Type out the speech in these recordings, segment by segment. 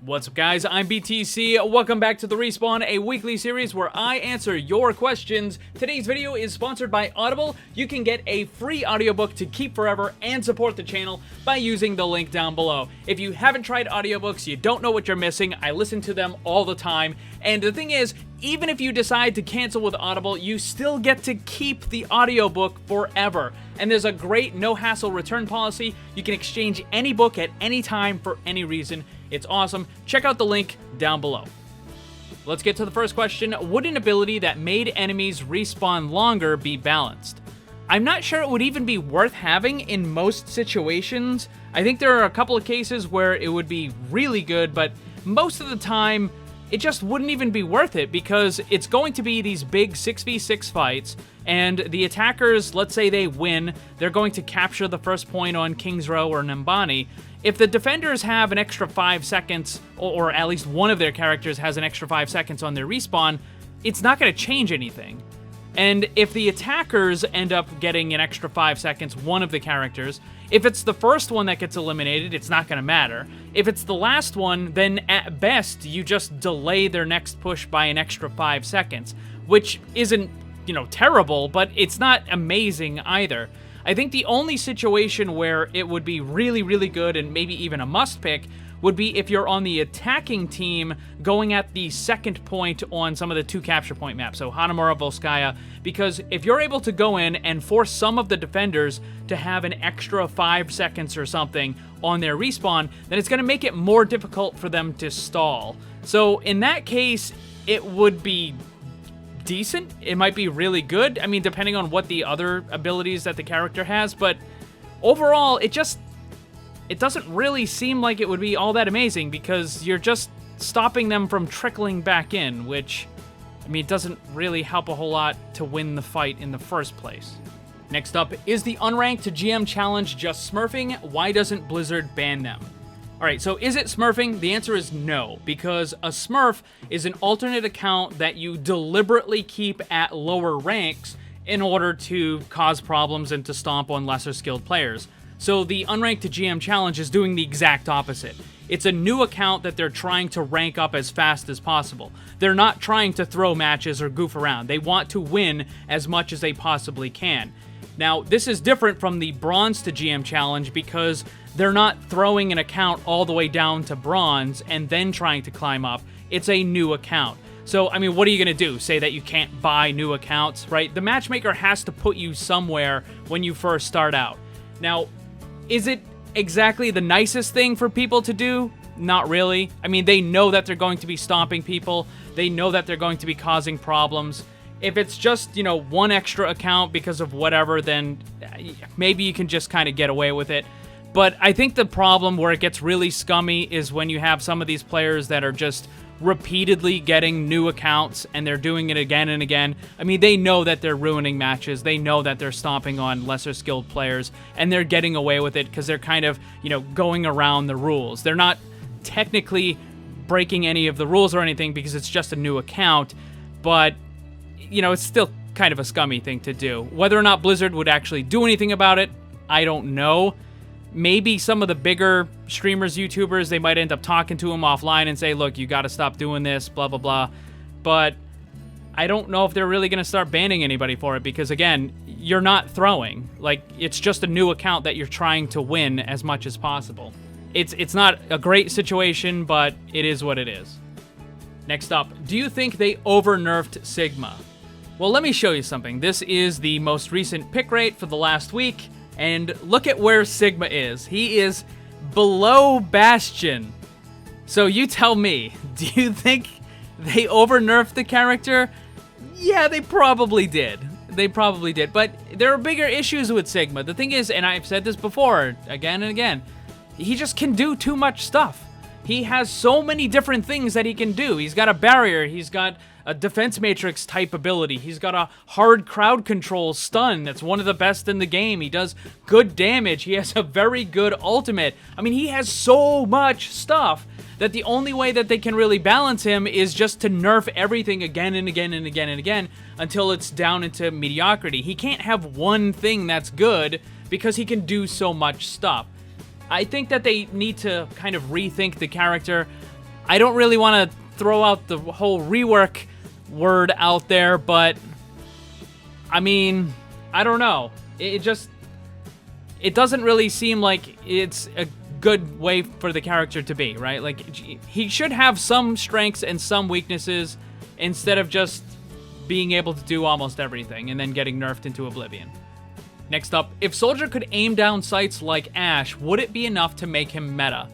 What's up, guys? I'm BTC. Welcome back to the Respawn, a weekly series where I answer your questions. Today's video is sponsored by Audible. You can get a free audiobook to keep forever and support the channel by using the link down below. If you haven't tried audiobooks, you don't know what you're missing. I listen to them all the time. And the thing is, even if you decide to cancel with Audible, you still get to keep the audiobook forever. And there's a great no-hassle return policy. You can exchange any book at any time for any reason. It's awesome. Check out the link down below. Let's get to the first question. Would an ability that made enemies respawn longer be balanced? I'm not sure it would even be worth having in most situations. I think there are a couple of cases where it would be really good, but most of the time, it just wouldn't even be worth it because it's going to be these big 6v6 fights, and the attackers, let's say they win, they're going to capture the first point on King's Row or Nambani. If the defenders have an extra 5 seconds, or at least one of their characters has an extra 5 seconds on their respawn, it's not going to change anything. And if the attackers end up getting an extra 5 seconds, one of the characters, if it's the first one that gets eliminated, it's not going to matter. If it's the last one, then at best, you just delay their next push by an extra 5 seconds, which isn't, terrible, but it's not amazing either. I think the only situation where it would be really, really good and maybe even a must pick would be if you're on the attacking team going at the second point on some of the 2 capture point maps, so Hanamura, Volskaya, because if you're able to go in and force some of the defenders to have an extra 5 seconds or something on their respawn, then it's going to make it more difficult for them to stall. So in that case, it would be decent. It might be really good. I mean, depending on what the other abilities that the character has, but overall, it doesn't really seem like it would be all that amazing because you're just stopping them from trickling back in, which, I mean, it doesn't really help a whole lot to win the fight in the first place. Next up, is the unranked GM challenge just smurfing? Why doesn't Blizzard ban them? Alright, so is it smurfing? The answer is no, because a smurf is an alternate account that you deliberately keep at lower ranks in order to cause problems and to stomp on lesser skilled players. So the unranked GM challenge is doing the exact opposite. It's a new account that they're trying to rank up as fast as possible. They're not trying to throw matches or goof around. They want to win as much as they possibly can. Now, this is different from the bronze to GM challenge because they're not throwing an account all the way down to bronze and then trying to climb up. It's a new account. So, I mean, what are you going to do? Say that you can't buy new accounts, right? The matchmaker has to put you somewhere when you first start out. Now, is it exactly the nicest thing for people to do? Not really. I mean, they know that they're going to be stomping people. They know that they're going to be causing problems. If it's just, one extra account because of whatever, then maybe you can just kind of get away with it. But I think the problem where it gets really scummy is when you have some of these players that are just repeatedly getting new accounts and they're doing it again and again. I mean, they know that they're ruining matches. They know that they're stomping on lesser skilled players and they're getting away with it because they're kind of, going around the rules. They're not technically breaking any of the rules or anything because it's just a new account, but it's still kind of a scummy thing to do. Whether or not Blizzard would actually do anything about it, I don't know. Maybe some of the bigger streamers, YouTubers, they might end up talking to him offline and say, look, you got to stop doing this, blah, blah, blah. But I don't know if they're really going to start banning anybody for it because, again, you're not throwing. Like, it's just a new account that you're trying to win as much as possible. It's not a great situation, but it is what it is. Next up, do you think they over-nerfed Sigma? Well, let me show you something. This is the most recent pick rate for the last week. And look at where Sigma is. He is below Bastion. So you tell me, do you think they over-nerfed the character? Yeah, they probably did. They probably did. But there are bigger issues with Sigma. The thing is, and I've said this before, again and again, he just can do too much stuff. He has so many different things that he can do. He's got a barrier. He's got a defense matrix type ability. He's got a hard crowd control stun that's one of the best in the game. He does good damage. He has a very good ultimate. I mean, he has so much stuff that the only way that they can really balance him is just to nerf everything again and again and again and again until it's down into mediocrity. He can't have one thing that's good because he can do so much stuff. I think that they need to kind of rethink the character. I don't really want to throw out the whole rework word out there, but I mean, I don't know. It doesn't really seem like it's a good way for the character to be, right? Like, he should have some strengths and some weaknesses instead of just being able to do almost everything and then getting nerfed into oblivion. Next up, if Soldier could aim down sights like Ash, would it be enough to make him meta?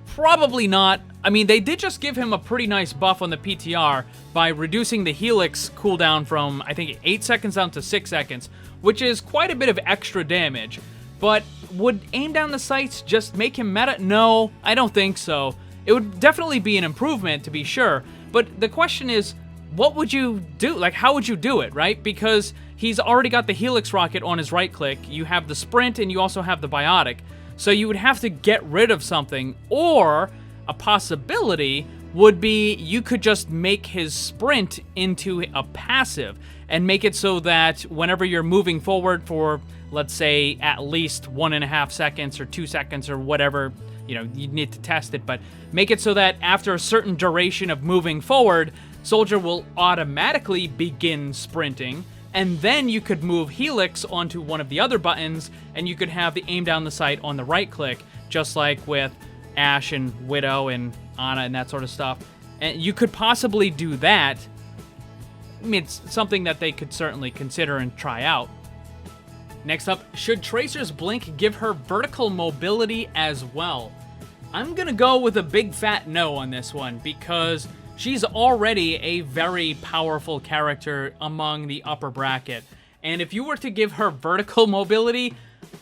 Probably not. I mean, they did just give him a pretty nice buff on the PTR by reducing the Helix cooldown from, I think, 8 seconds down to 6 seconds, which is quite a bit of extra damage. But would aim down the sights just make him meta? No, I don't think so. It would definitely be an improvement, to be sure, but the question is, what would you do? Like, how would you do it, right? Because he's already got the Helix rocket on his right click, you have the sprint, and you also have the biotic. So you would have to get rid of something, or a possibility would be you could just make his sprint into a passive and make it so that whenever you're moving forward for, let's say, at least 1.5 seconds or 2 seconds or whatever, you know, you need to test it, but make it so that after a certain duration of moving forward, Soldier will automatically begin sprinting, and then you could move Helix onto one of the other buttons, and you could have the aim down the sight on the right click, just like with Ash and Widow and Ana and that sort of stuff. And you could possibly do that. I mean, it's something that they could certainly consider and try out. Next up, should Tracer's blink give her vertical mobility as well? I'm gonna go with a big fat no on this one, because she's already a very powerful character among the upper bracket. And if you were to give her vertical mobility,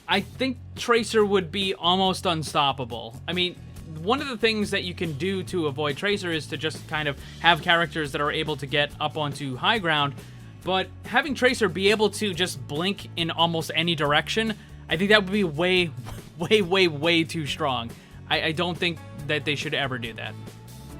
I think Tracer would be almost unstoppable. I mean, one of the things that you can do to avoid Tracer is to just kind of have characters that are able to get up onto high ground, but having Tracer be able to just blink in almost any direction, I think that would be way, way too strong. I don't think that they should ever do that.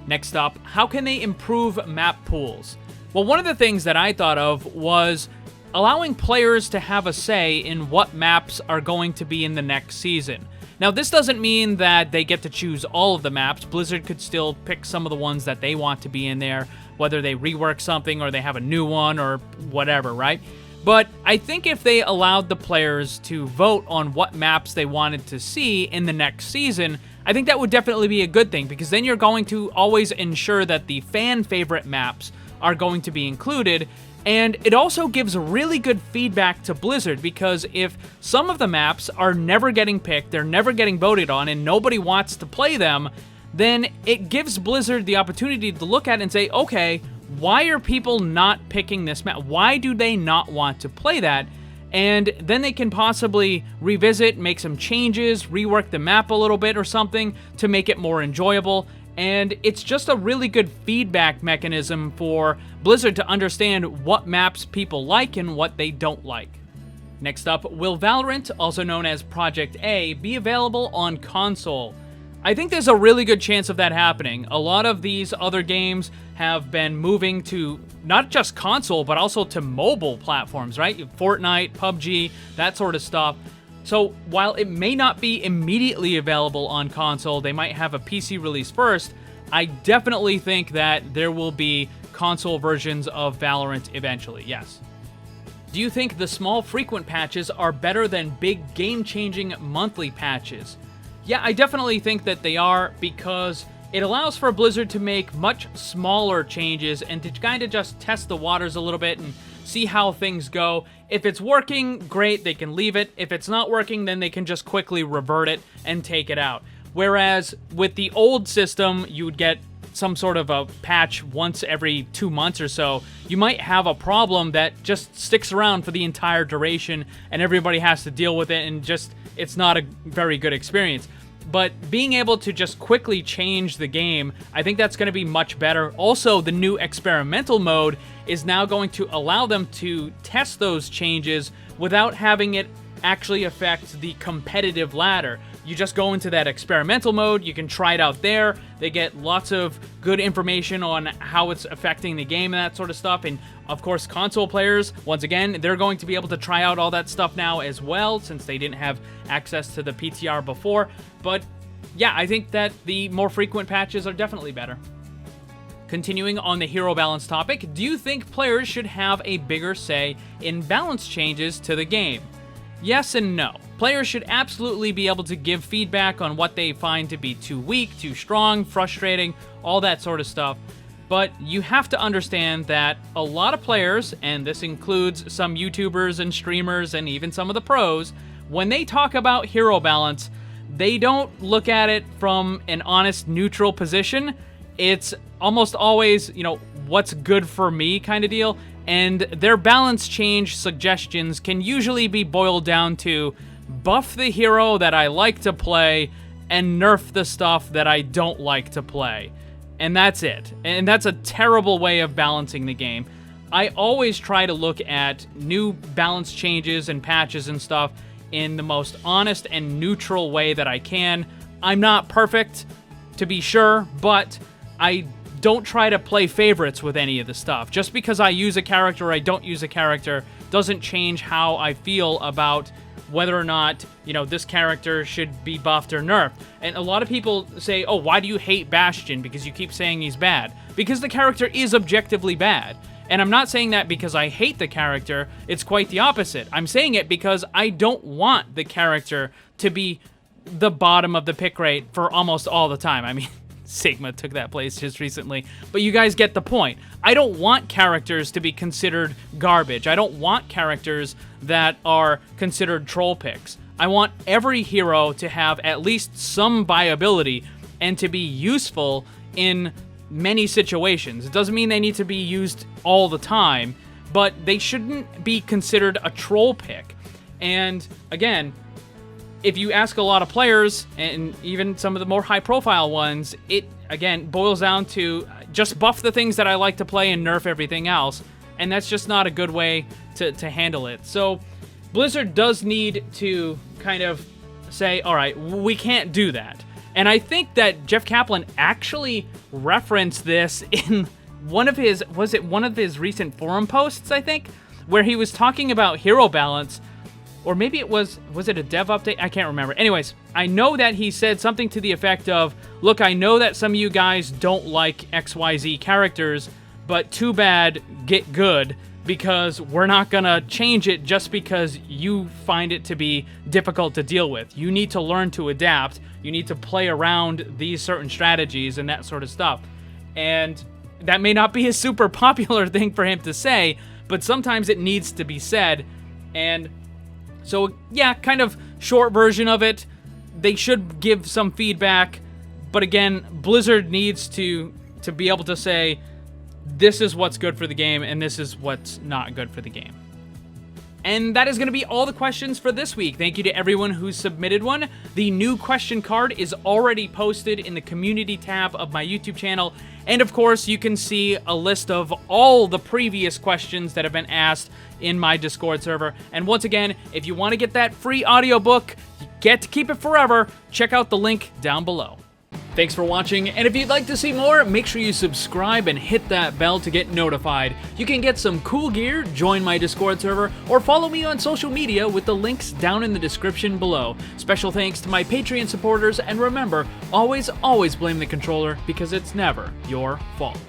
Next up, how can they improve map pools? Well, one of the things that I thought of was allowing players to have a say in what maps are going to be in the next season. Now, this doesn't mean that they get to choose all of the maps. Blizzard could still pick some of the ones that they want to be in there, whether they rework something or they have a new one or whatever, right? But I think if they allowed the players to vote on what maps they wanted to see in the next season, I think that would definitely be a good thing, because then you're going to always ensure that the fan favorite maps are going to be included. And it also gives really good feedback to Blizzard, because if some of the maps are never getting picked, they're never getting voted on, and nobody wants to play them, then it gives Blizzard the opportunity to look at it and say, okay, why are people not picking this map? Why do they not want to play that? And then they can possibly revisit, make some changes, rework the map a little bit or something to make it more enjoyable. And it's just a really good feedback mechanism for Blizzard to understand what maps people like and what they don't like. Next up, will Valorant, also known as Project A, be available on console? I think there's a really good chance of that happening. A lot of these other games have been moving to not just console, but also to mobile platforms, right? Fortnite, PUBG, that sort of stuff. So while it may not be immediately available on console, they might have a PC release first, I definitely think that there will be console versions of Valorant eventually, yes. Do you think the small frequent patches are better than big game-changing monthly patches? Yeah, I definitely think that they are, because it allows for Blizzard to make much smaller changes and to kind of just test the waters a little bit and see how things go. If it's working, great, they can leave it. If it's not working, then they can just quickly revert it and take it out. Whereas with the old system, you would get some sort of a patch once every 2 months or so. You might have a problem that just sticks around for the entire duration and everybody has to deal with it, and just it's not a very good experience. But being able to just quickly change the game, I think that's going to be much better. Also, the new experimental mode is now going to allow them to test those changes without having it actually affect the competitive ladder. You just go into that experimental mode, you can try it out there, they get lots of good information on how it's affecting the game and that sort of stuff, and of course console players, once again, they're going to be able to try out all that stuff now as well, since they didn't have access to the PTR before. But yeah, I think that the more frequent patches are definitely better. Continuing on the hero balance topic, do you think players should have a bigger say in balance changes to the game? Yes and no. Players should absolutely be able to give feedback on what they find to be too weak, too strong, frustrating, all that sort of stuff. But you have to understand that a lot of players, and this includes some YouTubers and streamers and even some of the pros, when they talk about hero balance, they don't look at it from an honest, neutral position. It's almost always, what's good for me kind of deal. And their balance change suggestions can usually be boiled down to buff the hero that I like to play and nerf the stuff that I don't like to play. And that's it. And that's a terrible way of balancing the game. I always try to look at new balance changes and patches and stuff in the most honest and neutral way that I can. I'm not perfect, to be sure, but I don't try to play favorites with any of the stuff. Just because I use a character or I don't use a character doesn't change how I feel about whether or not, this character should be buffed or nerfed. And a lot of people say, oh, why do you hate Bastion? Because you keep saying he's bad. Because the character is objectively bad. And I'm not saying that because I hate the character, it's quite the opposite. I'm saying it because I don't want the character to be the bottom of the pick rate for almost all the time. I mean, Sigma took that place just recently, but you guys get the point. I don't want characters to be considered garbage. I don't want characters that are considered troll picks. I want every hero to have at least some viability and to be useful in many situations. It doesn't mean they need to be used all the time, but they shouldn't be considered a troll pick. And again, if you ask a lot of players, and even some of the more high-profile ones, it, again, boils down to just buff the things that I like to play and nerf everything else, and that's just not a good way to handle it. So Blizzard does need to kind of say, all right, we can't do that. And I think that Jeff Kaplan actually referenced this in one of his, was it one of his recent forum posts, I think, where he was talking about hero balance, or maybe it was it a dev update? I can't remember. Anyways, I know that he said something to the effect of, look, I know that some of you guys don't like XYZ characters, but too bad, get good, because we're not gonna change it just because you find it to be difficult to deal with. You need to learn to adapt. You need to play around these certain strategies and that sort of stuff. And that may not be a super popular thing for him to say, but sometimes it needs to be said. And so, yeah, kind of short version of it. They should give some feedback, but again, Blizzard needs to be able to say, this is what's good for the game, and this is what's not good for the game. And that is going to be all the questions for this week. Thank you to everyone who submitted one. The new question card is already posted in the community tab of my YouTube channel. And of course, you can see a list of all the previous questions that have been asked in my Discord server. And once again, if you want to get that free audiobook, you get to keep it forever, check out the link down below. Thanks for watching, and if you'd like to see more, make sure you subscribe and hit that bell to get notified. You can get some cool gear, join my Discord server, or follow me on social media with the links down in the description below. Special thanks to my Patreon supporters, and remember, always blame the controller, because it's never your fault.